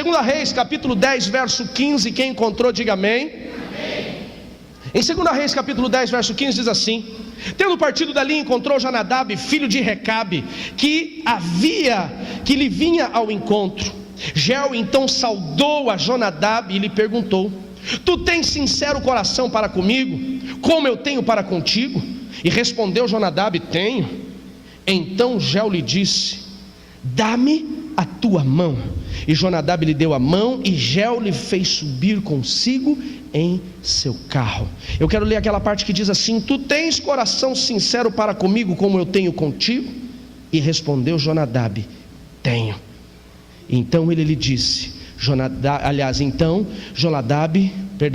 2 Reis, capítulo 10, verso 15, quem encontrou, diga amém. Em 2 Reis, capítulo 10, verso 15, diz assim: tendo partido dali, encontrou Jonadab, filho de Recabe, que lhe vinha ao encontro. Jeu então saudou a Jonadab e lhe perguntou: tu tens sincero coração para comigo, como eu tenho para contigo? E respondeu Jonadab: tenho. Então Jeu lhe disse: dá-me a tua mão. E Jonadab lhe deu a mão, e Jeu lhe fez subir consigo em seu carro. Eu quero ler aquela parte que diz assim: tu tens coração sincero para comigo, como eu tenho contigo? E respondeu Jonadab: tenho. Então ele lhe disse,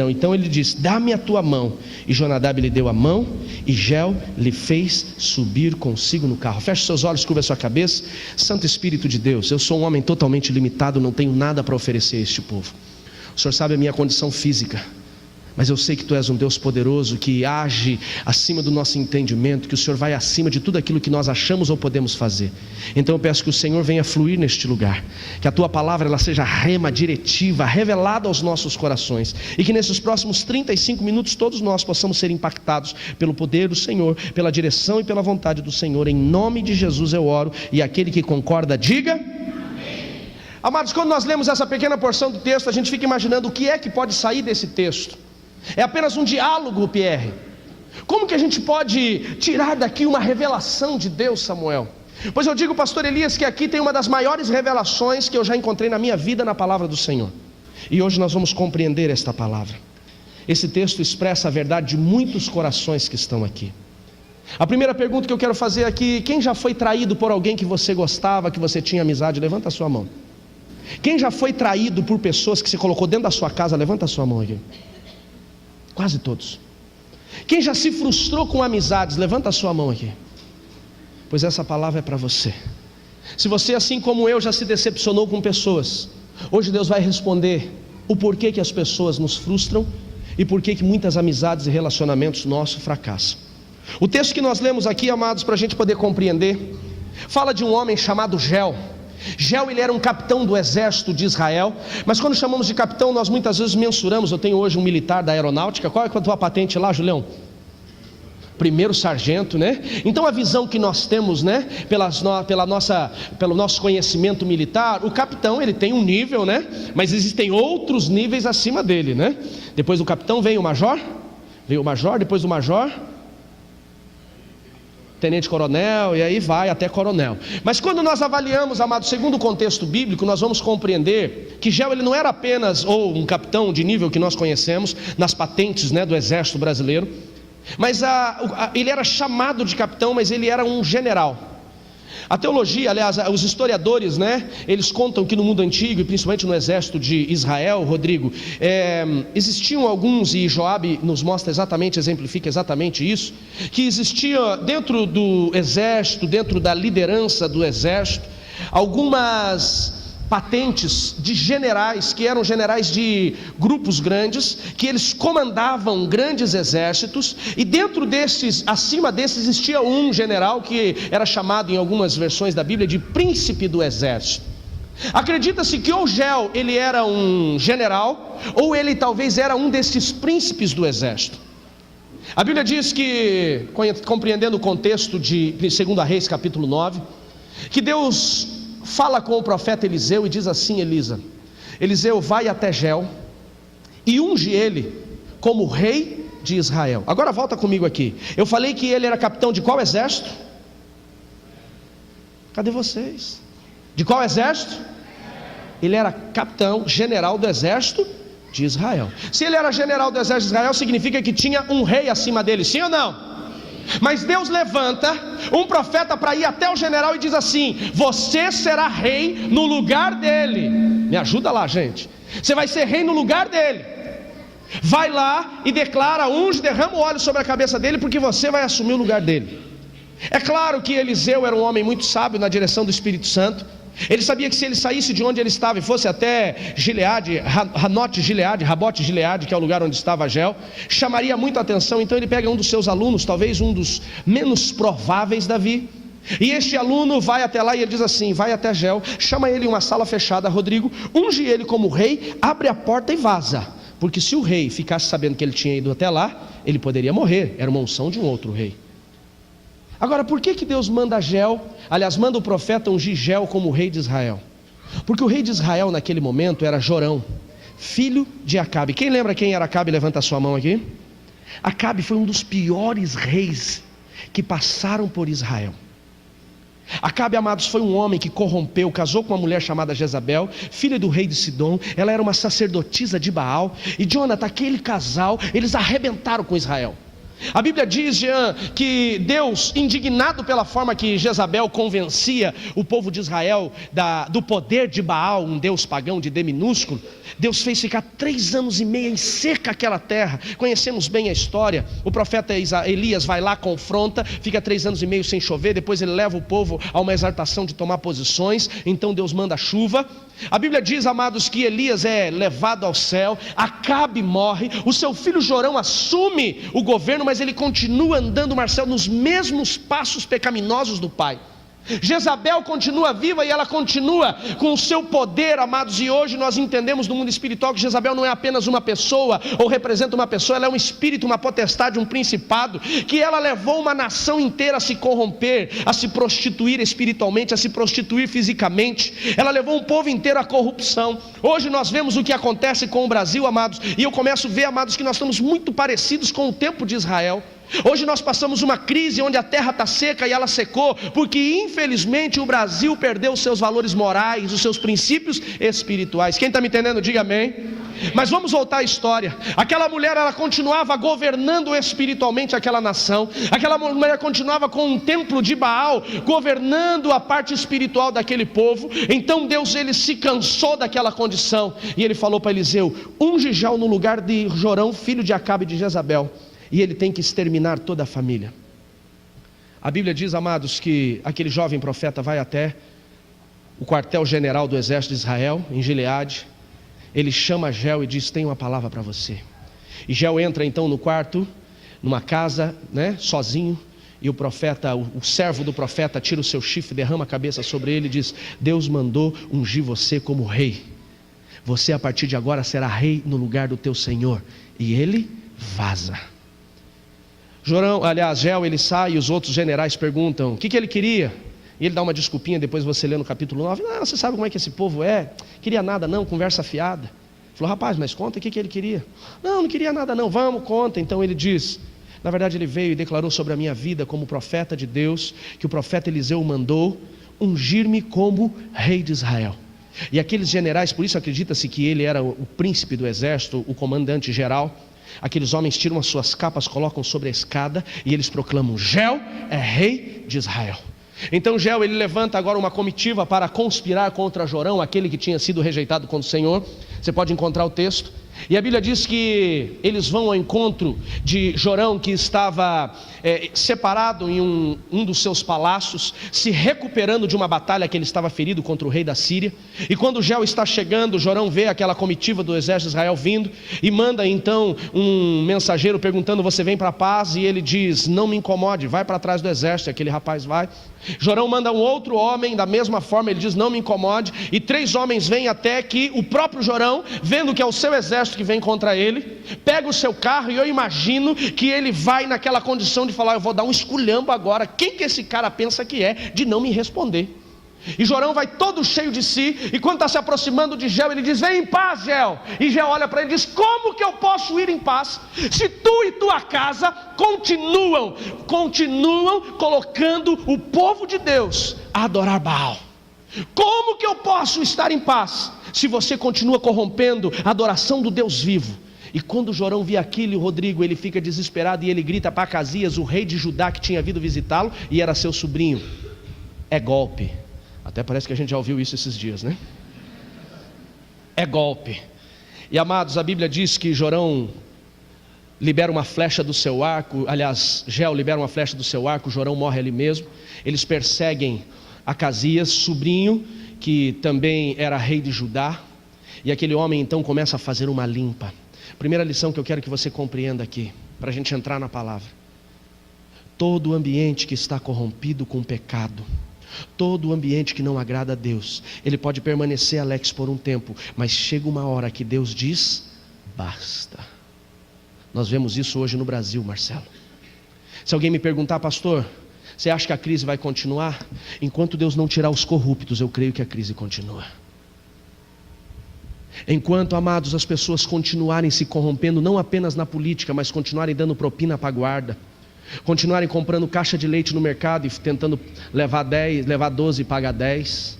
então ele disse: dá-me a tua mão. E Jonadab lhe deu a mão, e Jeu lhe fez subir consigo no carro. Feche seus olhos, curva a sua cabeça. Santo Espírito de Deus, eu sou um homem totalmente limitado, não tenho nada para oferecer a este povo. O Senhor sabe a minha condição física, mas eu sei que Tu és um Deus poderoso, que age acima do nosso entendimento, que o Senhor vai acima de tudo aquilo que nós achamos ou podemos fazer. Então eu peço que o Senhor venha fluir neste lugar, que a Tua palavra ela seja rema, diretiva, revelada aos nossos corações, e que nesses próximos 35 minutos todos nós possamos ser impactados pelo poder do Senhor, pela direção e pela vontade do Senhor. Em nome de Jesus eu oro, e aquele que concorda diga amém. Amados, quando nós lemos essa pequena porção do texto, a gente fica imaginando o que é que pode sair desse texto. É apenas um diálogo, Pierre. Como que a gente pode tirar daqui uma revelação de Deus, Samuel? Pois eu digo, pastor Elias, que aqui tem uma das maiores revelações que eu já encontrei na minha vida na palavra do Senhor. E hoje nós vamos compreender esta palavra. Esse texto expressa a verdade de muitos corações que estão aqui. A primeira pergunta que eu quero fazer aqui: quem já foi traído por alguém que você gostava, que você tinha amizade? Levanta a sua mão. Quem já foi traído por pessoas que você colocou dentro da sua casa? Levanta a sua mão aqui. Quase todos. Quem já se frustrou com amizades? Levanta a sua mão aqui. Pois essa palavra é para você. Se você, assim como eu, já se decepcionou com pessoas, hoje Deus vai responder o porquê que as pessoas nos frustram e porquê que muitas amizades e relacionamentos nossos fracassam. O texto que nós lemos aqui, amados, para a gente poder compreender, fala de um homem chamado Jeu. Jeu, ele era um capitão do exército de Israel, mas quando chamamos de capitão, nós muitas vezes mensuramos. Eu tenho hoje um militar da aeronáutica. Qual é a tua patente lá, Julião? Primeiro sargento, né? Então a visão que nós temos, né, pelo nosso conhecimento militar, o capitão ele tem um nível, né? Mas existem outros níveis acima dele, né? Depois do capitão vem o major, depois do major, tenente-coronel, e aí vai até coronel. Mas quando nós avaliamos, amados, segundo o contexto bíblico, nós vamos compreender que Jeu ele não era apenas um capitão de nível que nós conhecemos nas patentes, né, do exército brasileiro, mas ele era chamado de capitão, mas ele era um general. A teologia, aliás, os historiadores, né, eles contam que no mundo antigo, e principalmente no exército de Israel, Rodrigo, existiam alguns, e Joabe nos mostra exatamente, exemplifica exatamente isso, que existia dentro do exército, dentro da liderança do exército, algumas patentes de generais, que eram generais de grupos grandes, que eles comandavam grandes exércitos, e dentro desses, acima desses, existia um general que era chamado em algumas versões da Bíblia de príncipe do exército. Acredita-se que ou Jeu ele era um general, ou ele talvez era um desses príncipes do exército. A Bíblia diz que, compreendendo o contexto de 2 Reis capítulo 9, que Deus fala com o profeta Eliseu e diz assim: Eliseu, vai até Jeu e unge ele como rei de Israel. Agora volta comigo aqui. Eu falei que ele era capitão de qual exército? Cadê vocês? De qual exército? Ele era capitão, general do exército de Israel. Se ele era general do exército de Israel, significa que tinha um rei acima dele, sim ou não? Mas Deus levanta um profeta para ir até o general e diz assim: você será rei no lugar dele. Me ajuda lá, gente. Você vai ser rei no lugar dele. Vai lá e declara, unge, derrama o óleo sobre a cabeça dele, porque você vai assumir o lugar dele. É claro que Eliseu era um homem muito sábio na direção do Espírito Santo. Ele sabia que se ele saísse de onde ele estava e fosse até Gileade, Rabote Gileade, que é o lugar onde estava Jeu, chamaria muito a atenção. Então ele pega um dos seus alunos, talvez um dos menos prováveis, Davi, E este aluno vai até lá e ele diz assim, vai até Geu, chama ele em uma sala fechada, Rodrigo, unge ele como rei, abre a porta e vaza. Porque se o rei ficasse sabendo que ele tinha ido até lá, ele poderia morrer, era uma unção de um outro rei. Agora, por que Deus manda Geu, aliás, manda o profeta ungir Geu como rei de Israel? Porque o rei de Israel naquele momento era Jorão, filho de Acabe. Quem lembra quem era Acabe? Levanta a sua mão aqui. Acabe foi um dos piores reis que passaram por Israel. Acabe, amados, foi um homem que corrompeu, casou com uma mulher chamada Jezabel, filha do rei de Sidom. Ela era uma sacerdotisa de Baal. E Jonathan, aquele casal, eles arrebentaram com Israel. A Bíblia diz, Jean, que Deus, indignado pela forma que Jezabel convencia o povo de Israel do poder de Baal, um deus pagão de D minúsculo, Deus fez ficar 3 anos e meio em seca aquela terra. Conhecemos bem a história. O profeta Elias vai lá, confronta, fica 3 anos e meio sem chover. Depois ele leva o povo a uma exaltação de tomar posições. Então Deus manda chuva. A Bíblia diz, amados, que Elias é levado ao céu, Acabe morre, o seu filho Jorão assume o governo, mas ele continua andando, Marcelo, nos mesmos passos pecaminosos do pai. Jezabel continua viva e ela continua com o seu poder, amados, e hoje nós entendemos no mundo espiritual que Jezabel não é apenas uma pessoa, ou representa uma pessoa, ela é um espírito, uma potestade, um principado, que ela levou uma nação inteira a se corromper, a se prostituir espiritualmente, a se prostituir fisicamente. Ela levou um povo inteiro à corrupção. Hoje nós vemos o que acontece com o Brasil, amados, e eu começo a ver, amados, que nós estamos muito parecidos com o tempo de Israel. Hoje nós passamos uma crise onde a terra está seca e ela secou, porque infelizmente o Brasil perdeu os seus valores morais, os seus princípios espirituais. Quem está me entendendo, diga amém. Mas vamos voltar à história. Aquela mulher, ela continuava governando espiritualmente aquela nação. Aquela mulher continuava com um templo de Baal, governando a parte espiritual daquele povo. Então Deus, ele se cansou daquela condição, e ele falou para Eliseu, unge Geu no lugar de Jorão, filho de Acabe de Jezabel, e ele tem que exterminar toda a família. A Bíblia diz, amados, que aquele jovem profeta vai até o quartel-general do exército de Israel, em Gileade. Ele chama Geu e diz, tem uma palavra para você. E Geu entra então no quarto, numa casa, sozinho, e o profeta, o servo do profeta, tira o seu chifre, derrama a cabeça sobre ele e diz, Deus mandou ungir você como rei. Você a partir de agora será rei no lugar do teu Senhor. E ele vaza. Geu, ele sai e os outros generais perguntam, o que ele queria? E ele dá uma desculpinha, depois você lê no capítulo 9, você sabe como é que esse povo é, queria nada não, conversa fiada. Falou, rapaz, mas conta o que ele queria. Não queria nada não, vamos, conta. Então ele diz, na verdade ele veio e declarou sobre a minha vida como profeta de Deus, que o profeta Eliseu mandou ungir-me como rei de Israel. E aqueles generais, por isso acredita-se que ele era o príncipe do exército, o comandante geral. Aqueles homens tiram as suas capas, colocam sobre a escada e eles proclamam, Geu é rei de Israel. Então Geu, ele levanta agora uma comitiva para conspirar contra Jorão, aquele que tinha sido rejeitado contra o Senhor. Você pode encontrar o texto. E a Bíblia diz que eles vão ao encontro de Jorão, que estava separado em um dos seus palácios, se recuperando de uma batalha que ele estava ferido contra o rei da Síria. E quando Geu está chegando, Jorão vê aquela comitiva do exército de Israel vindo e manda então um mensageiro perguntando, você vem para a paz? E ele diz, não me incomode, vai para trás do exército. E aquele rapaz vai. Jorão manda um outro homem, da mesma forma, ele diz, não me incomode. E 3 homens vêm até que o próprio Jorão, vendo que é o seu exército que vem contra ele, pega o seu carro, e eu imagino que ele vai naquela condição de falar, eu vou dar um esculhambo agora, quem que esse cara pensa que é, de não me responder. E Jorão vai todo cheio de si, e quando está se aproximando de Geu, ele diz, vem em paz, Geu. E Geu olha para ele e diz, como que eu posso ir em paz, se tu e tua casa continuam colocando o povo de Deus a adorar Baal? Como que eu posso estar em paz, se você continua corrompendo a adoração do Deus vivo? E quando Jorão vê aquilo, Rodrigo, ele fica desesperado e ele grita para Acasias, o rei de Judá que tinha vindo visitá-lo, e era seu sobrinho, é golpe. Até parece que a gente já ouviu isso esses dias, né? É golpe. E amados, a Bíblia diz que Jorão libera uma flecha do seu arco, aliás, Geu libera uma flecha do seu arco, Jorão morre ali mesmo. Eles perseguem Acasias, sobrinho, que também era rei de Judá. E aquele homem então começa a fazer uma limpa. Primeira lição que eu quero que você compreenda aqui, para a gente entrar na palavra. Todo ambiente que está corrompido com pecado, todo ambiente que não agrada a Deus, ele pode permanecer, Alex, por um tempo, mas chega uma hora que Deus diz, basta. Nós vemos isso hoje no Brasil, Marcelo. Se alguém me perguntar, pastor, você acha que a crise vai continuar? Enquanto Deus não tirar os corruptos, eu creio que a crise continua. Enquanto, amados, as pessoas continuarem se corrompendo, não apenas na política, mas continuarem dando propina para a guarda, continuarem comprando caixa de leite no mercado e tentando levar 12 e pagar 10,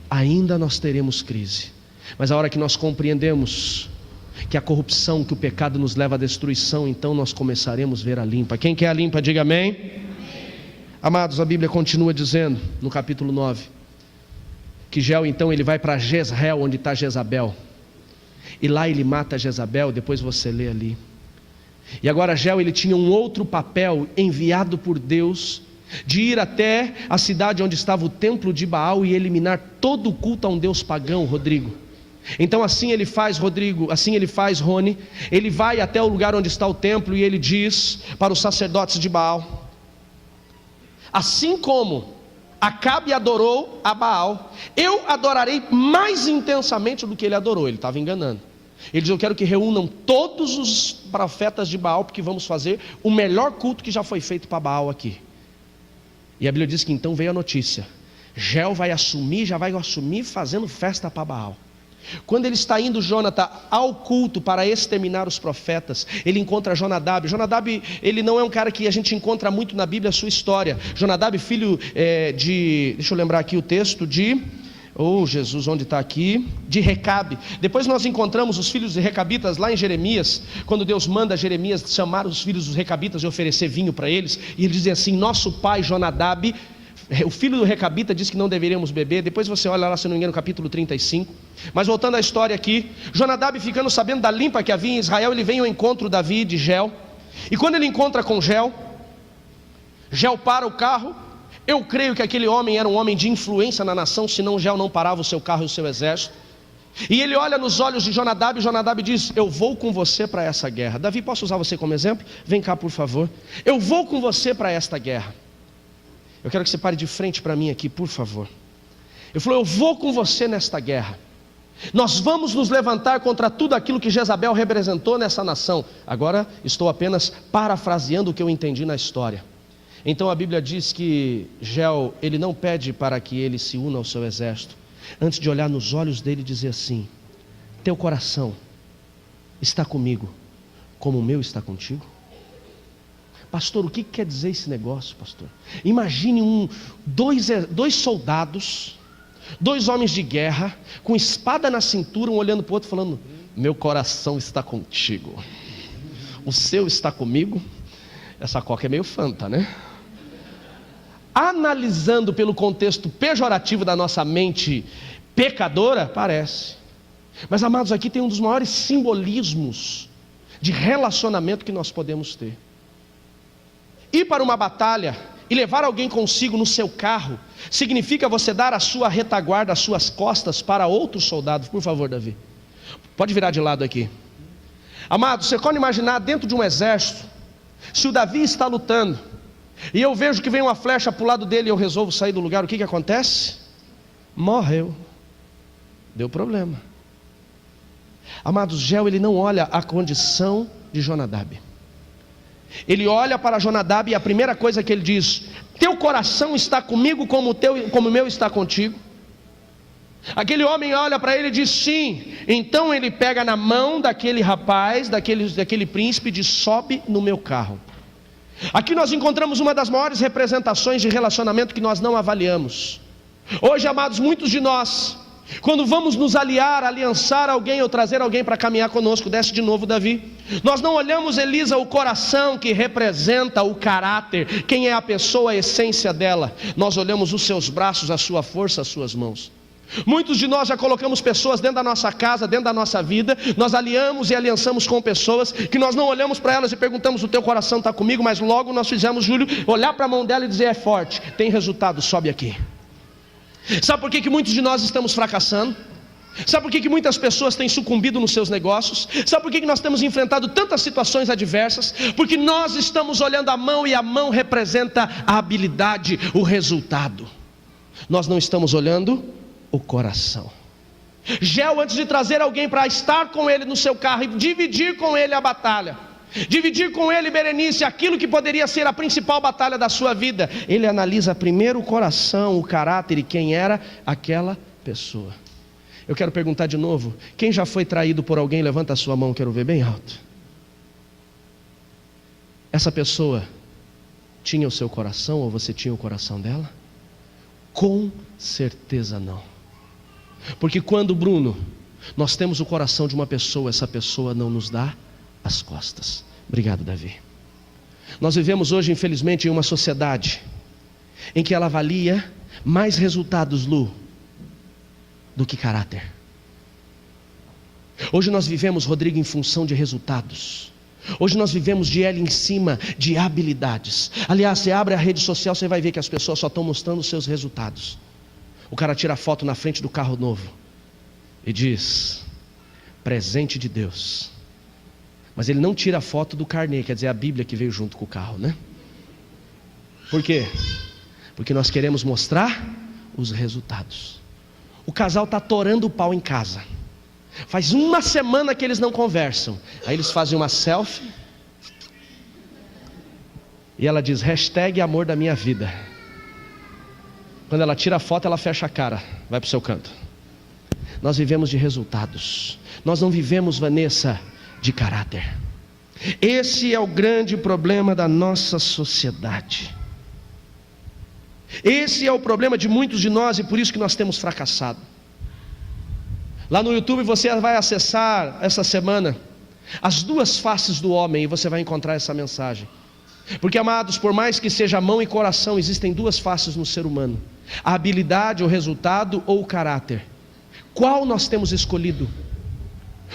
ainda nós teremos crise. Mas a hora que nós compreendemos que a corrupção, que o pecado nos leva à destruição, então nós começaremos a ver a limpa. Quem quer a limpa, diga amém. Amém. Amados, a Bíblia continua dizendo no capítulo 9 que Jezreel então ele vai para Jezreel, onde está Jezabel, e lá ele mata Jezabel. Depois você lê ali. E agora Jezreel ele tinha um outro papel enviado por Deus, de ir até a cidade onde estava o templo de Baal e eliminar todo o culto a um Deus pagão, Rodrigo. Então assim ele faz, Rodrigo, assim ele faz, Rony. Ele vai até o lugar onde está o templo e ele diz para os sacerdotes de Baal: assim como Acabe adorou a Baal, eu adorarei mais intensamente do que ele adorou. Ele estava enganando. Ele diz: eu quero que reúnam todos os profetas de Baal, porque vamos fazer o melhor culto que já foi feito para Baal aqui. E a Bíblia diz que então veio a notícia: Jezreel vai assumir, já vai assumir fazendo festa para Baal. Quando ele está indo, Jonathan, ao culto para exterminar os profetas, ele encontra Jonadab. Jonadab, ele não é um cara que a gente encontra muito na Bíblia, a sua história. Jonadab, filho deixa eu lembrar aqui o texto Jesus, onde está aqui? De Recabe. Depois nós encontramos os filhos de Recabitas lá em Jeremias, quando Deus manda Jeremias chamar os filhos dos Recabitas e oferecer vinho para eles, e eles dizem assim: nosso pai Jonadab, o filho do Recabita, disse que não deveríamos beber. Depois você olha lá, se não me engano, no capítulo 35. Mas voltando à história aqui, Jonadab, ficando sabendo da limpa que havia em Israel, ele vem ao encontro Davi de Jezreel. E quando ele encontra com Jezreel para o carro. Eu creio que aquele homem era um homem de influência na nação, senão Jezreel não parava o seu carro e o seu exército. E ele olha nos olhos de Jonadab, e Jonadab diz: eu vou com você para essa guerra. Davi, posso usar você como exemplo? Vem cá, por favor. Eu vou com você para esta guerra. Eu quero que você pare de frente para mim aqui, por favor. Ele falou: eu vou com você nesta guerra. Nós vamos nos levantar contra tudo aquilo que Jezabel representou nessa nação. Agora estou apenas parafraseando o que eu entendi na história. Então a Bíblia diz que Jezreel, ele não pede para que ele se una ao seu exército, antes de olhar nos olhos dele e dizer assim: teu coração está comigo como o meu está contigo? Pastor, o que quer dizer esse negócio, pastor? Imagine dois soldados, dois homens de guerra, com espada na cintura, um olhando para o outro falando: meu coração está contigo, o seu está comigo. Essa coca é meio fanta, né? Analisando pelo contexto pejorativo da nossa mente pecadora, parece. Mas, amados, aqui tem um dos maiores simbolismos de relacionamento que nós podemos ter. Ir para uma batalha e levar alguém consigo no seu carro significa você dar a sua retaguarda, as suas costas para outros soldados. Por favor, Davi, pode virar de lado aqui. Amados, você pode imaginar dentro de um exército, se o Davi está lutando e eu vejo que vem uma flecha para o lado dele e eu resolvo sair do lugar, o que acontece? Morreu. Deu problema. Amados, Jezreel, ele não olha a condição de Jonadab. Ele olha para Jonadab e a primeira coisa que ele diz: teu coração está comigo como o meu está contigo. Aquele homem olha para ele e diz sim. Então ele pega na mão daquele rapaz, daquele príncipe, e diz: sobe no meu carro. Aqui nós encontramos uma das maiores representações de relacionamento que nós não avaliamos. Hoje, amados, muitos de nós, quando vamos nos aliançar alguém ou trazer alguém para caminhar conosco, desce de novo Davi, nós não olhamos, Elisa, o coração que representa o caráter, quem é a pessoa, a essência dela. Nós olhamos os seus braços, a sua força, as suas mãos. Muitos de nós já colocamos pessoas dentro da nossa casa, dentro da nossa vida. Nós aliançamos com pessoas que nós não olhamos para elas e perguntamos: o teu coração está comigo? Mas logo nós fizemos, Júlio, olhar para a mão dela e dizer: é forte, tem resultado, sobe aqui. Sabe por que muitos de nós estamos fracassando? Sabe por que muitas pessoas têm sucumbido nos seus negócios? Sabe por que nós temos enfrentado tantas situações adversas? Porque nós estamos olhando a mão, e a mão representa a habilidade, o resultado. Nós não estamos olhando o coração. Geu, antes de trazer alguém para estar com ele no seu carro e dividir com ele a batalha, dividir com ele, Berenice, aquilo que poderia ser a principal batalha da sua vida, ele analisa primeiro o coração, o caráter e quem era aquela pessoa. Eu quero perguntar de novo: quem já foi traído por alguém? Levanta a sua mão, quero ver bem alto. Essa pessoa tinha o seu coração, ou você tinha o coração dela? Com certeza não. Porque quando, Bruno, nós temos o coração de uma pessoa, essa pessoa não nos dá as costas. Obrigado, Davi. Nós vivemos hoje, infelizmente, em uma sociedade em que ela avalia mais resultados, Lu, do que caráter. Hoje nós vivemos, Rodrigo, em função de resultados. Hoje nós vivemos de L em cima de habilidades. Aliás, você abre a rede social, você vai ver que as pessoas só estão mostrando os seus resultados. O cara tira foto na frente do carro novo e diz: presente de Deus. Mas ele não tira a foto do carnê, quer dizer, a Bíblia que veio junto com o carro, né? Por quê? Porque nós queremos mostrar os resultados. O casal está torando o pau em casa. Faz uma semana que eles não conversam. Aí eles fazem uma selfie e ela diz: hashtag amor da minha vida. Quando ela tira a foto, ela fecha a cara, vai para o seu canto. Nós vivemos de resultados. Nós não vivemos, Vanessa, de caráter. Esse é o grande problema da nossa sociedade. Esse é o problema de muitos de nós, e por isso que nós temos fracassado. Lá no YouTube você vai acessar essa semana as duas faces do homem, e você vai encontrar essa mensagem. Porque, amados, por mais que seja mão e coração, existem duas faces no ser humano: a habilidade, o resultado, ou o caráter. Qual nós temos escolhido?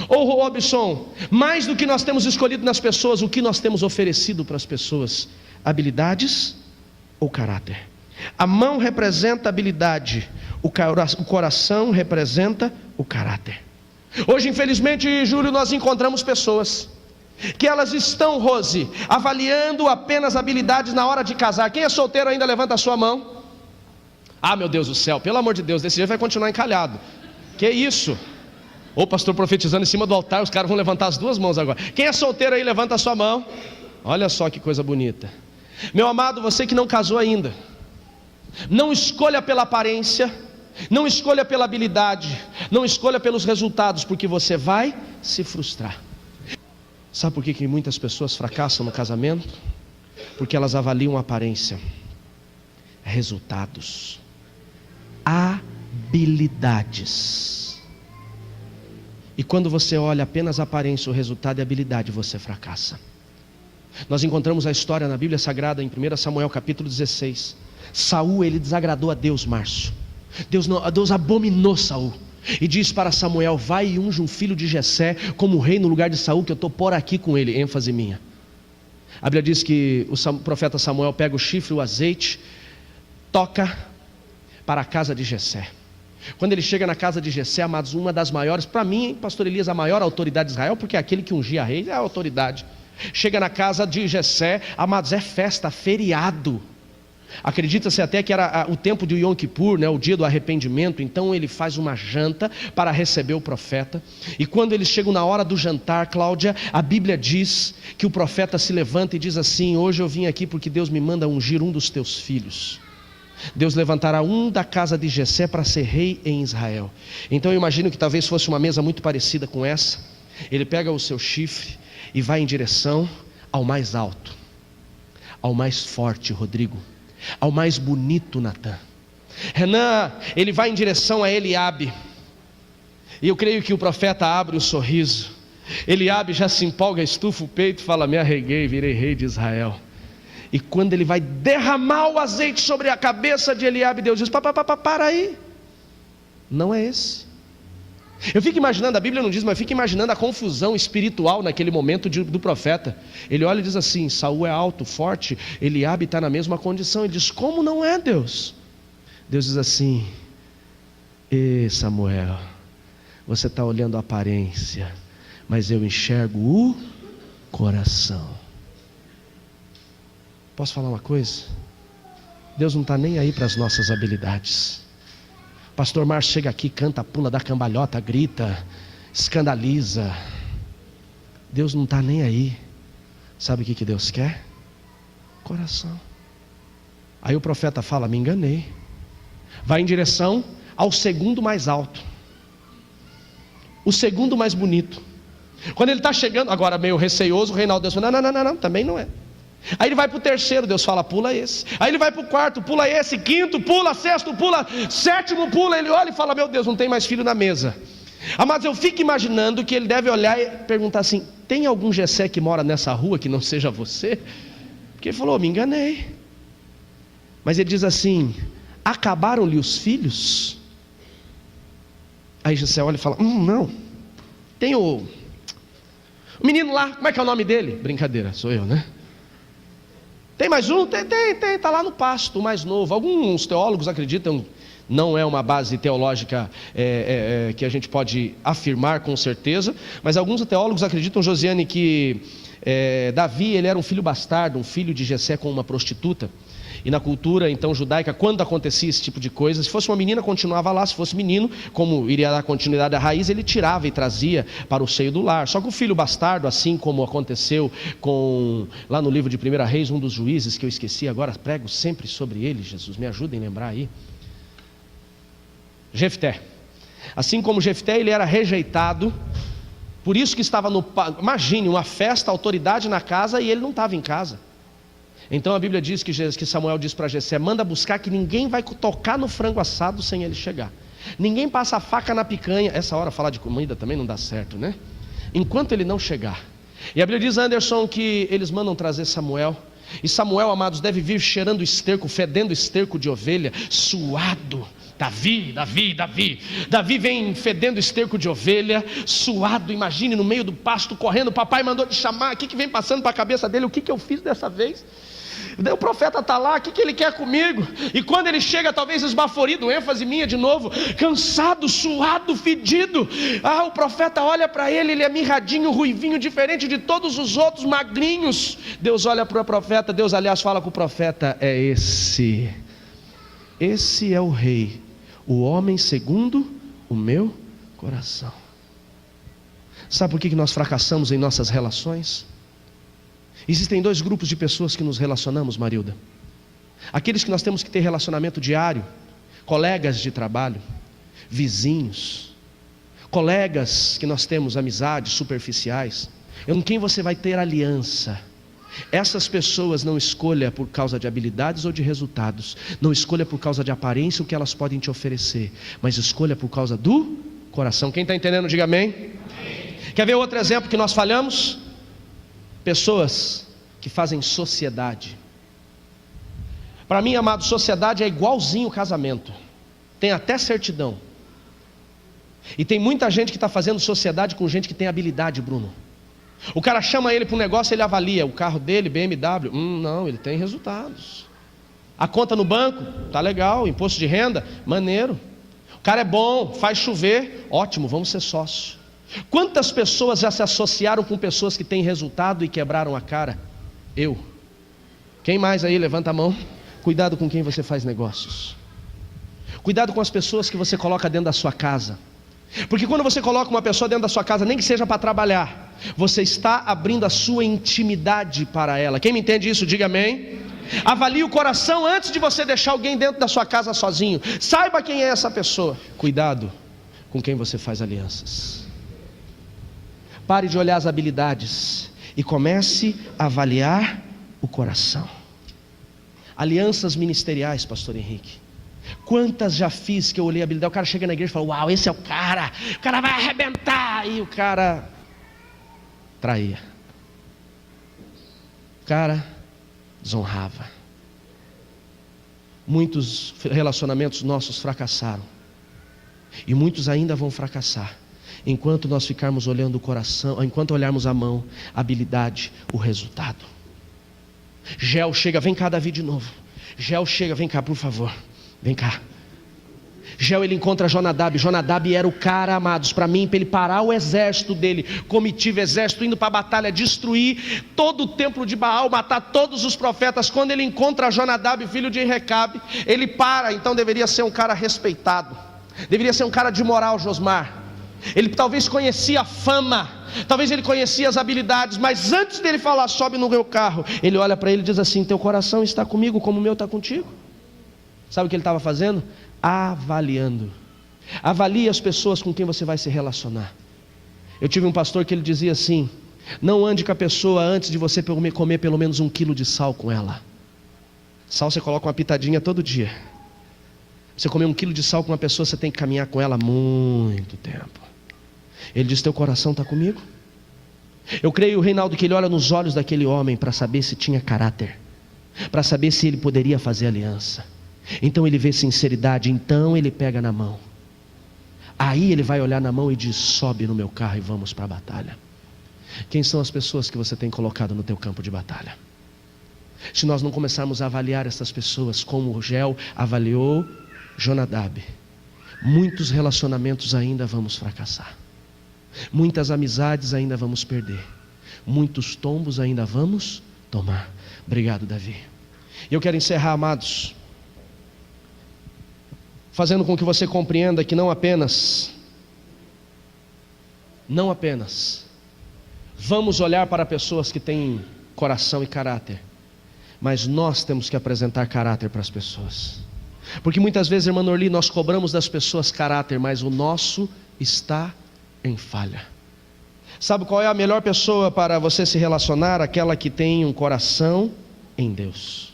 Ou Robson, mais do que nós temos escolhido nas pessoas, o que nós temos oferecido para as pessoas? Habilidades ou caráter? A mão representa a habilidade, o coração representa o caráter. Hoje, infelizmente, Júlio, nós encontramos pessoas que elas estão, Rose, avaliando apenas habilidades na hora de casar. Quem é solteiro ainda, levanta a sua mão. Ah, meu Deus do céu, pelo amor de Deus, desse jeito vai continuar encalhado. Que isso? Ô, pastor profetizando em cima do altar, os caras vão levantar as duas mãos agora. Quem é solteiro aí, levanta a sua mão. Olha só que coisa bonita. Meu amado, você que não casou ainda, não escolha pela aparência, não escolha pela habilidade, não escolha pelos resultados, porque você vai se frustrar. Sabe por que muitas pessoas fracassam no casamento? Porque elas avaliam a aparência, resultados, habilidades. E quando você olha apenas a aparência, o resultado e a habilidade, você fracassa. Nós encontramos a história na Bíblia Sagrada em 1 Samuel capítulo 16. Saul, ele desagradou a Deus, Márcio. Deus abominou Saul e diz para Samuel: vai e unge um filho de Jessé como rei no lugar de Saul, que eu estou por aqui com ele. ênfase minha. A Bíblia diz que o profeta Samuel pega o chifre, o azeite, toca para a casa de Jessé. Quando ele chega na casa de Jessé, amados, uma das maiores, para mim, pastor Elias, a maior autoridade de Israel, porque é aquele que ungia rei, é a autoridade. Chega na casa de Jessé, amados, é festa, feriado. Acredita-se até que era o tempo de Yom Kippur, né, o dia do arrependimento. Então ele faz uma janta para receber o profeta. E quando eles chegam na hora do jantar, Cláudia, a Bíblia diz que o profeta se levanta e diz assim: hoje eu vim aqui porque Deus me manda ungir um dos teus filhos. Deus levantará um da casa de Jessé para ser rei em Israel. Então eu imagino que talvez fosse uma mesa muito parecida com essa. Ele pega o seu chifre e vai em direção ao mais alto, ao mais forte, Rodrigo, ao mais bonito, Natan. Renan, ele vai em direção a Eliabe, e eu creio que o profeta abre um sorriso. Eliabe já se empolga, estufa o peito e fala: me arreguei, virei rei de Israel. E quando ele vai derramar o azeite sobre a cabeça de Eliabe, Deus diz: para aí, não é esse. Eu fico imaginando, a Bíblia não diz, mas eu fico imaginando a confusão espiritual naquele momento do profeta. Ele olha e diz assim: Saul é alto, forte, Eliabe está na mesma condição. Ele diz: como não é, Deus? Deus diz assim: Samuel, Você está olhando a aparência, mas eu enxergo o coração. Posso falar uma coisa? Deus não está nem aí para as nossas habilidades. Pastor Márcio chega aqui, canta, pula, dá cambalhota, grita, escandaliza. Deus não está nem aí. Sabe o que Deus quer? Coração. Aí o profeta fala: me enganei. Vai em direção ao segundo mais alto, o segundo mais bonito. Quando ele está chegando, agora meio receioso, o Reinaldo Deus fala: não, também não é. Aí ele vai para o terceiro, Deus fala: pula esse. Aí ele vai para o quarto, pula esse. Quinto, pula. Sexto, pula. Sétimo, pula. Ele olha e fala: meu Deus, não tem mais filho na mesa. Mas eu fico imaginando que ele deve olhar e perguntar assim: tem algum Jessé que mora nessa rua que não seja você? Porque ele falou: me enganei. Mas ele diz assim: acabaram-lhe os filhos? Aí Jessé olha e fala: não. Tem o menino lá, como é que é o nome dele? Brincadeira, sou eu, né? Tem mais um? Tem, está lá no pasto, o mais novo. Alguns teólogos acreditam, não é uma base teológica que a gente pode afirmar com certeza, mas alguns teólogos acreditam, Josiane, que Davi, ele era um filho bastardo, um filho de Jessé com uma prostituta. E na cultura então judaica, quando acontecia esse tipo de coisa, se fosse uma menina continuava lá, se fosse menino, como iria dar continuidade à raiz, ele tirava e trazia para o seio do lar. Só que o filho bastardo, assim como aconteceu lá no livro de 1 Reis, um dos juízes que eu esqueci agora, prego sempre sobre ele, Jesus, me ajudem a lembrar aí. Jefté. Assim como Jefté, ele era rejeitado, por isso que estava imagine, uma festa, autoridade na casa, e ele não estava em casa. Então a Bíblia diz que Samuel diz para Jessé: manda buscar, que ninguém vai tocar no frango assado sem ele chegar. Ninguém passa a faca na picanha. Essa hora falar de comida também não dá certo, né? Enquanto ele não chegar. E a Bíblia diz, Anderson, que eles mandam trazer Samuel. E Samuel, amados, deve vir cheirando esterco, fedendo esterco de ovelha, suado. Davi vem fedendo esterco de ovelha, suado, imagine, no meio do pasto, correndo. Papai mandou te chamar. O que vem passando para a cabeça dele? O que eu fiz dessa vez? Daí o profeta está lá, o que ele quer comigo? E quando ele chega, talvez esbaforido, ênfase minha de novo, cansado, suado, fedido. O profeta olha para ele, ele é mirradinho, ruivinho, diferente de todos os outros, magrinhos. Deus olha para o profeta, Deus aliás fala com o profeta: esse é o rei, o homem segundo o meu coração. Sabe por que nós fracassamos em nossas relações? Existem dois grupos de pessoas que nos relacionamos, Marilda. Aqueles que nós temos que ter relacionamento diário, colegas de trabalho, vizinhos, colegas que nós temos amizades superficiais, com quem você vai ter aliança. Essas pessoas não escolha por causa de habilidades ou de resultados, não escolha por causa de aparência o que elas podem te oferecer, mas escolha por causa do coração. Quem está entendendo, diga amém. Amém. Quer ver outro exemplo que nós falhamos? Pessoas que fazem sociedade. Para mim, amado, sociedade é igualzinho casamento, tem até certidão. E tem muita gente que está fazendo sociedade com gente que tem habilidade, Bruno. O cara chama ele para um negócio, ele avalia o carro dele, BMW, não, ele tem resultados. A conta no banco, tá legal, imposto de renda, maneiro. O cara é bom, faz chover, ótimo, vamos ser sócio. Quantas pessoas já se associaram com pessoas que têm resultado e quebraram a cara? Eu. Quem mais aí? Levanta a mão. Cuidado com quem você faz negócios. Cuidado com as pessoas que você coloca dentro da sua casa. Porque quando você coloca uma pessoa dentro da sua casa, nem que seja para trabalhar, você está abrindo a sua intimidade para ela. Quem me entende isso, diga amém. Avalie o coração antes de você deixar alguém dentro da sua casa sozinho. Saiba quem é essa pessoa. Cuidado com quem você faz alianças. Pare de olhar as habilidades e comece a avaliar o coração. Alianças ministeriais, pastor Henrique. Quantas já fiz que eu olhei a habilidade, o cara chega na igreja e fala: uau, esse é o cara vai arrebentar. E o cara traía. O cara desonrava. Muitos relacionamentos nossos fracassaram. E muitos ainda vão fracassar. Enquanto nós ficarmos olhando o coração, enquanto olharmos a mão, a habilidade, o resultado. Gel chega, vem cá, Davi, de novo. Gel chega, vem cá, por favor. Vem cá. Geu, ele encontra Jonadab. Jonadab era o cara, amados, para mim, para ele parar o exército dele, comitiva, exército, indo para a batalha, destruir todo o templo de Baal, matar todos os profetas. Quando ele encontra Jonadab, filho de Recabe, ele para. Então deveria ser um cara respeitado, deveria ser um cara de moral, Josmar. Ele talvez conhecia a fama, talvez ele conhecia as habilidades, mas antes dele falar, sobe no meu carro, ele olha para ele e diz assim: teu coração está comigo como o meu está contigo? Sabe o que ele estava fazendo? Avaliando. Avalie as pessoas com quem você vai se relacionar. Eu tive um pastor que ele dizia assim: não ande com a pessoa antes de você comer pelo menos 1 quilo de sal com ela. Sal você coloca uma pitadinha todo dia. Você comer 1 quilo de sal com uma pessoa, você tem que caminhar com ela há muito tempo. Ele diz: teu coração está comigo? Eu creio, Reinaldo, que ele olha nos olhos daquele homem para saber se tinha caráter, para saber se ele poderia fazer aliança. Então ele vê sinceridade, então ele pega na mão. Aí ele vai olhar na mão e diz: sobe no meu carro e vamos para a batalha. Quem são as pessoas que você tem colocado no teu campo de batalha? Se nós não começarmos a avaliar essas pessoas como o Geu avaliou Jonadab, muitos relacionamentos ainda vamos fracassar, muitas amizades ainda vamos perder, muitos tombos ainda vamos tomar. Obrigado, Davi. E eu quero encerrar, amados, fazendo com que você compreenda que não apenas vamos olhar para pessoas que têm coração e caráter, mas nós temos que apresentar caráter para as pessoas. Porque muitas vezes, irmã Norli, nós cobramos das pessoas caráter, mas o nosso está em falha. Sabe qual é a melhor pessoa para você se relacionar? Aquela que tem um coração em Deus.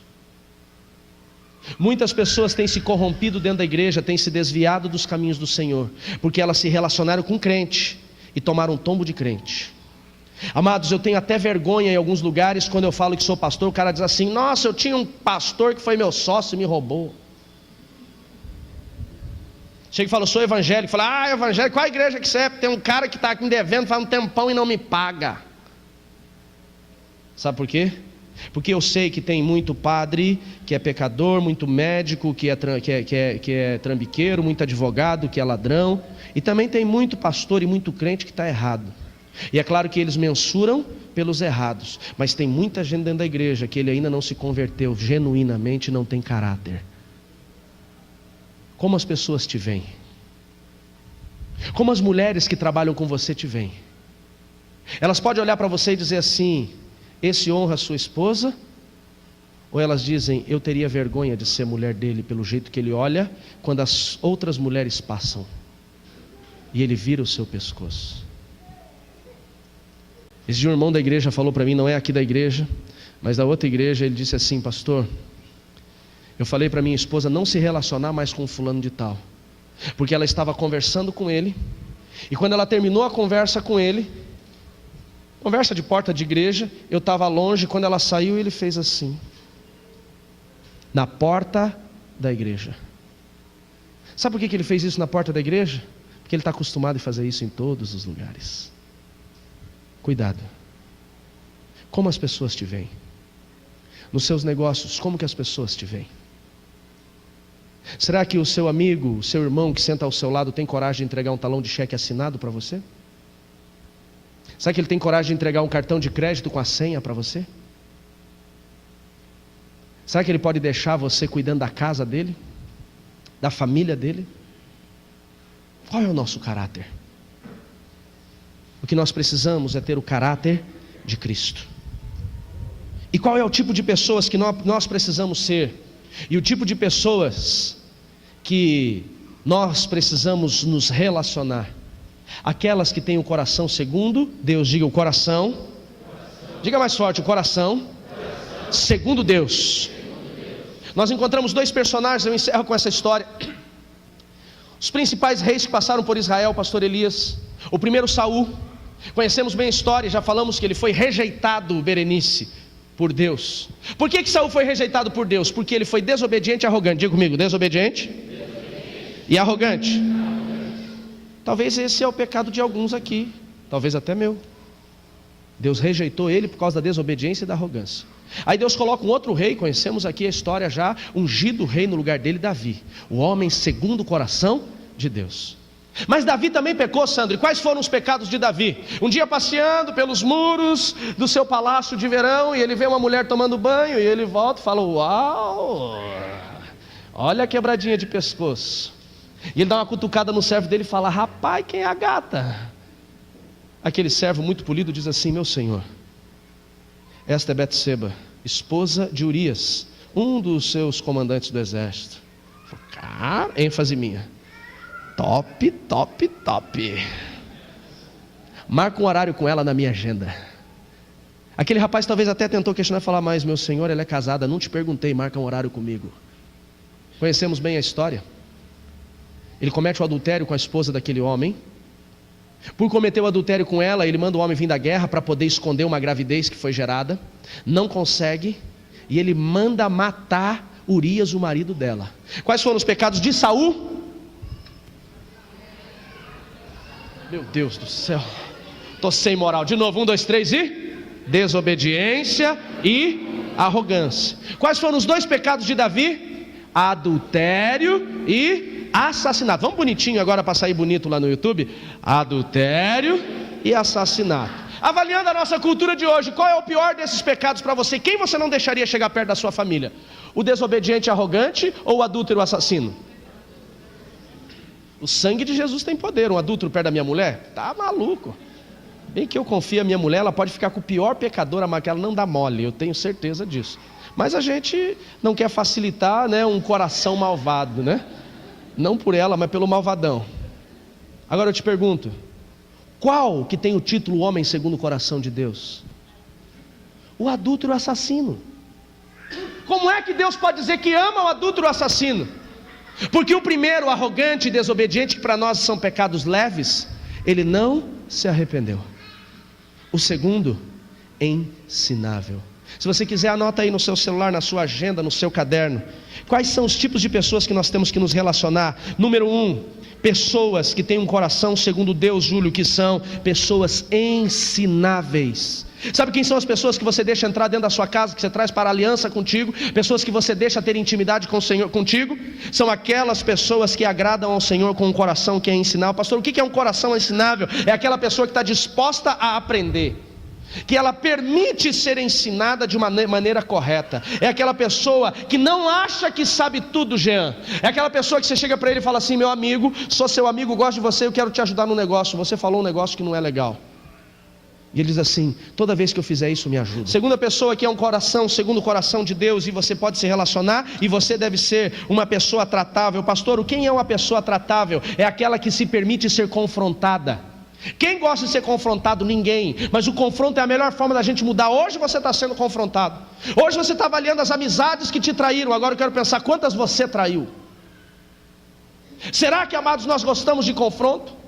Muitas pessoas têm se corrompido dentro da igreja, têm se desviado dos caminhos do Senhor, porque elas se relacionaram com crente e tomaram um tombo de crente. Amados, eu tenho até vergonha em alguns lugares, quando eu falo que sou pastor, o cara diz assim: nossa, eu tinha um pastor que foi meu sócio e me roubou. Chega e fala: eu sou evangélico. Fala: evangélico, qual a igreja que você é? Tem um cara que está aqui me devendo faz um tempão e não me paga. Sabe por quê? Porque eu sei que tem muito padre que é pecador, muito médico que é trambiqueiro, muito advogado que é ladrão, e também tem muito pastor e muito crente que está errado. E é claro que eles mensuram pelos errados, mas tem muita gente dentro da igreja que ele ainda não se converteu genuinamente, não tem caráter. Como as pessoas te veem? Como as mulheres que trabalham com você te veem? Elas podem olhar para você e dizer assim: esse honra a sua esposa? Ou elas dizem: eu teria vergonha de ser mulher dele pelo jeito que ele olha quando as outras mulheres passam e ele vira o seu pescoço. Esse dia um irmão da igreja falou para mim, não é aqui da igreja, mas da outra igreja, ele disse assim: pastor, eu falei para minha esposa não se relacionar mais com fulano de tal, porque ela estava conversando com ele, e quando ela terminou a conversa com ele, conversa de porta de igreja, eu estava longe, quando ela saiu ele fez assim, na porta da igreja. Sabe por que ele fez isso na porta da igreja? Porque ele está acostumado a fazer isso em todos os lugares. Cuidado. Como as pessoas te veem? Nos seus negócios, como que as pessoas te veem? Será que o seu amigo, o seu irmão que senta ao seu lado tem coragem de entregar um talão de cheque assinado para você? Será que ele tem coragem de entregar um cartão de crédito com a senha para você? Será que ele pode deixar você cuidando da casa dele? Da família dele? Qual é o nosso caráter? O que nós precisamos é ter o caráter de Cristo. E qual é o tipo de pessoas que nós precisamos ser? E o tipo de pessoas que nós precisamos nos relacionar? Aquelas que têm o coração segundo Deus. Diga o coração. Diga mais forte: o coração segundo Deus. Nós encontramos 2 personagens, eu encerro com essa história. Os principais reis que passaram por Israel, pastor Elias. O primeiro, Saul. Conhecemos bem a história, já falamos que ele foi rejeitado, Berenice, por Deus. Por que Saul foi rejeitado por Deus? Porque ele foi desobediente e arrogante. Diga comigo: desobediente e arrogante. Talvez esse é o pecado de alguns aqui, talvez até meu. Deus rejeitou ele por causa da desobediência e da arrogância. Aí Deus coloca um outro rei, conhecemos aqui a história já, ungido rei no lugar dele, Davi, o homem segundo o coração de Deus. Mas Davi também pecou, Sandro. E quais foram os pecados de Davi? Um dia passeando pelos muros do seu palácio de verão, e ele vê uma mulher tomando banho, e ele volta e fala: uau, olha a quebradinha de pescoço. E ele dá uma cutucada no servo dele e fala: rapaz, quem é a gata? Aquele servo muito polido diz assim: meu senhor, esta é Betseba, esposa de Urias, um dos seus comandantes do exército. Cara, ênfase minha. Top, top, top. Marca um horário com ela na minha agenda. Aquele rapaz talvez até tentou questionar e falar: mas meu senhor, ela é casada, não te perguntei, marca um horário comigo. Conhecemos bem a história. Ele comete o adultério com a esposa daquele homem. Por cometer o adultério com ela, ele manda o homem vir da guerra para poder esconder uma gravidez que foi gerada. Não consegue. E ele manda matar Urias, o marido dela. Quais foram os pecados de Saul? Meu Deus do céu, estou sem moral. De novo, 1, 2, 3 e... desobediência e arrogância. Quais foram os 2 pecados de Davi? Adultério e assassinato. Vamos bonitinho agora para sair bonito lá no YouTube. Adultério e assassinato. Avaliando a nossa cultura de hoje, qual é o pior desses pecados para você? Quem você não deixaria chegar perto da sua família? O desobediente e arrogante ou o adúltero e o assassino? O sangue de Jesus tem poder. Um adúltero perto da minha mulher? Tá maluco. Bem que eu confio na minha mulher, ela pode ficar com o pior pecador, mas que ela não dá mole, eu tenho certeza disso. Mas a gente não quer facilitar, né, um coração malvado, né? Não por ela, mas pelo malvadão. Agora eu te pergunto, qual que tem o título homem segundo o coração de Deus? O adúltero assassino. Como é que Deus pode dizer que ama o adúltero assassino? Porque o primeiro, arrogante e desobediente, que para nós são pecados leves, ele não se arrependeu. O segundo, ensinável. Se você quiser, anota aí no seu celular, na sua agenda, no seu caderno. Quais são os tipos de pessoas que nós temos que nos relacionar? Número 1, pessoas que têm um coração segundo Deus, Júlio, que são pessoas ensináveis. Sabe quem são as pessoas que você deixa entrar dentro da sua casa, que você traz para a aliança contigo? Pessoas que você deixa ter intimidade com o Senhor contigo? São aquelas pessoas que agradam ao Senhor com um coração que é ensinável. Pastor, o que é um coração ensinável? É aquela pessoa que está disposta a aprender, que ela permite ser ensinada de uma maneira correta. É aquela pessoa que não acha que sabe tudo, Jean. É aquela pessoa que você chega para ele e fala assim: meu amigo, sou seu amigo, gosto de você, eu quero te ajudar no negócio. Você falou um negócio que não é legal. E ele diz assim: toda vez que eu fizer isso, me ajuda. Segunda pessoa que é um coração segundo o coração de Deus, e você pode se relacionar, e você deve ser uma pessoa tratável. Pastor, quem é uma pessoa tratável? É aquela que se permite ser confrontada. Quem gosta de ser confrontado? Ninguém. Mas o confronto é a melhor forma da gente mudar. Hoje você está sendo confrontado. Hoje você está avaliando as amizades que te traíram. Agora eu quero pensar quantas você traiu. Será que, amados, nós gostamos de confronto?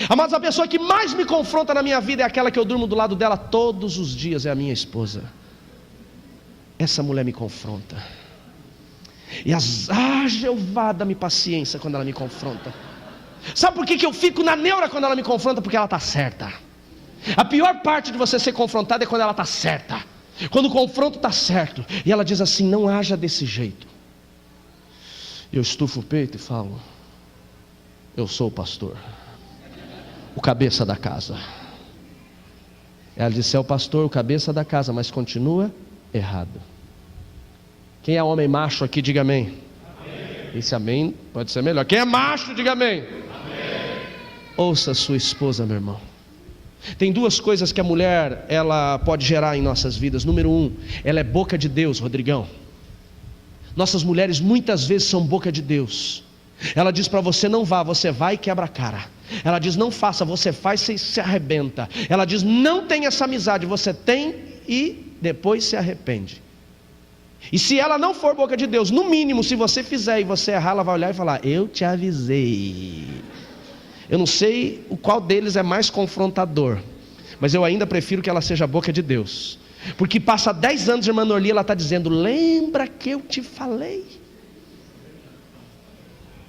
Amados, a pessoa que mais me confronta na minha vida é aquela que eu durmo do lado dela todos os dias, é a minha esposa. Essa mulher me confronta. E Jeová, dá-me paciência quando ela me confronta. Sabe por que eu fico na neura quando ela me confronta? Porque ela está certa. A pior parte de você ser confrontado é quando ela está certa. Quando o confronto está certo. E ela diz assim: não haja desse jeito. Eu estufo o peito e falo: eu sou o pastor, o cabeça da casa. Ela disse: é o pastor, o cabeça da casa, mas continua errado. Quem é homem macho aqui, diga amém. Amém. Esse amém pode ser melhor. Quem é macho, diga amém. Amém. Ouça a sua esposa, meu irmão. Tem duas coisas que a mulher ela pode gerar em nossas vidas. Número 1, ela é boca de Deus, Rodrigão. Nossas mulheres muitas vezes são boca de Deus. Ela diz para você: não vá, você vai e quebra a cara. Ela diz: não faça, você faz e se arrebenta. Ela diz: não tem essa amizade, você tem e depois se arrepende. E se ela não for boca de Deus, no mínimo, se você fizer e você errar, ela vai olhar e falar: eu te avisei. Eu não sei o qual deles é mais confrontador, mas eu ainda prefiro que ela seja boca de Deus. Porque passa 10 anos, irmã Norli, ela está dizendo: lembra que eu te falei?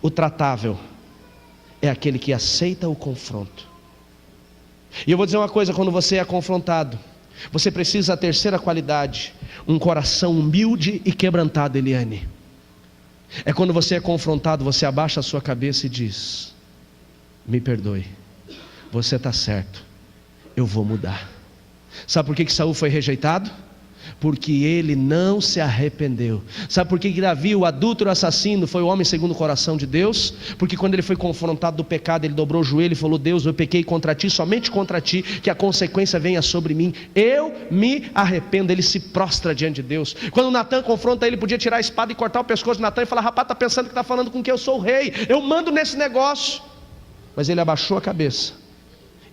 O tratável é aquele que aceita o confronto. E eu vou dizer uma coisa: quando você é confrontado, Você precisa da terceira qualidade, um coração humilde e quebrantado, Eliane. É quando você é confrontado, você abaixa a sua cabeça e diz: me perdoe, você está certo, eu vou mudar. Sabe por que Saul foi rejeitado? Porque ele não se arrependeu. Sabe por que Davi, o adúltero assassino, foi o homem segundo o coração de Deus? Porque quando ele foi confrontado do pecado, ele dobrou o joelho e falou: Deus, eu pequei contra ti, somente contra ti, que a consequência venha sobre mim, eu me arrependo. Ele se prostra diante de Deus. Quando Natan confronta ele, podia tirar a espada e cortar o pescoço de Natan e falar: rapaz, está pensando que está falando com que eu sou o rei, eu mando nesse negócio. Mas ele abaixou a cabeça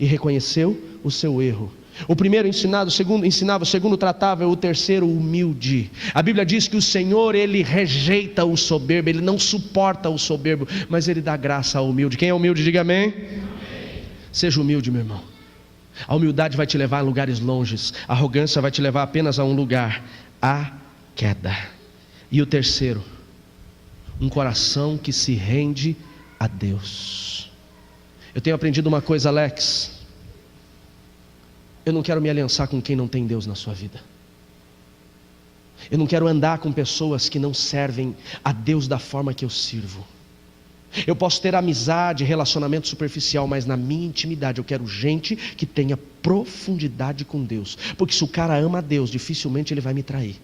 e reconheceu o seu erro. O primeiro ensinava, o segundo tratava, o terceiro humilde. A Bíblia diz que o Senhor, Ele rejeita o soberbo, Ele não suporta o soberbo, mas Ele dá graça ao humilde. Quem é humilde, diga amém. Amém. Seja humilde, meu irmão. A humildade vai te levar a lugares longes, a arrogância vai te levar apenas a um lugar, a queda. E o terceiro, um coração que se rende a Deus. Eu tenho aprendido uma coisa, Alex: eu não quero me aliançar com quem não tem Deus na sua vida. Eu não quero andar com pessoas que não servem a Deus da forma que eu sirvo. Eu posso ter amizade, relacionamento superficial, mas na minha intimidade eu quero gente que tenha profundidade com Deus. Porque se o cara ama a Deus, dificilmente ele vai me trair.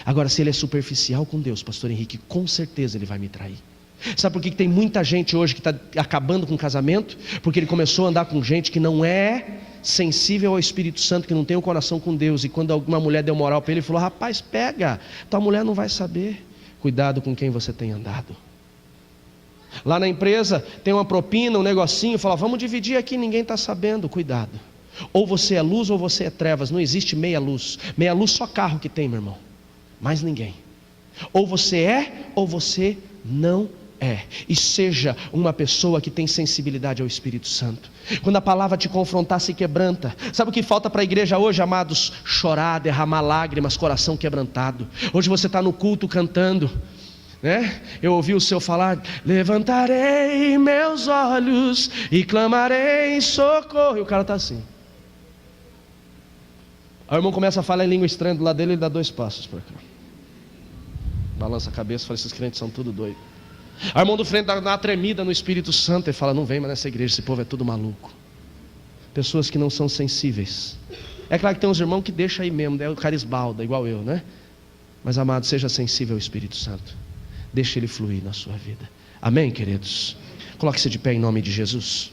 Agora, se ele é superficial com Deus, pastor Henrique, com certeza ele vai me trair. Sabe por que tem muita gente hoje que está acabando com o casamento? Porque ele começou a andar com gente que não é sensível ao Espírito Santo, que não tem o coração com Deus. E quando alguma mulher deu moral para ele, ele falou: rapaz, pega, tua mulher não vai saber. Cuidado com quem você tem andado. Lá na empresa tem uma propina, um negocinho, fala: vamos dividir aqui, ninguém está sabendo. Cuidado. Ou você é luz ou você é trevas. Não existe meia luz. Meia luz só carro que tem, meu irmão, mais ninguém. Ou você é ou você não é. E seja uma pessoa que tem sensibilidade ao Espírito Santo. Quando a palavra te confrontar, se quebranta. Sabe o que falta para a igreja hoje, amados? Chorar, derramar lágrimas, coração quebrantado. Hoje você está no culto cantando, né? Eu ouvi o seu falar: levantarei meus olhos e clamarei em socorro. E o cara está assim. Aí o irmão começa a falar em língua estranha do lado dele, ele dá 2 passos para cá, balança a cabeça e fala: esses crentes são tudo doidos. Aí o irmão do frente dá uma tremida no Espírito Santo e fala: não vem mais nessa igreja, esse povo é tudo maluco. Pessoas que não são sensíveis. É claro que tem uns irmãos que deixam aí mesmo, é o cara esbalda, igual eu, né? Mas amado, seja sensível ao Espírito Santo. Deixe ele fluir na sua vida. Amém, queridos? Coloque-se de pé em nome de Jesus.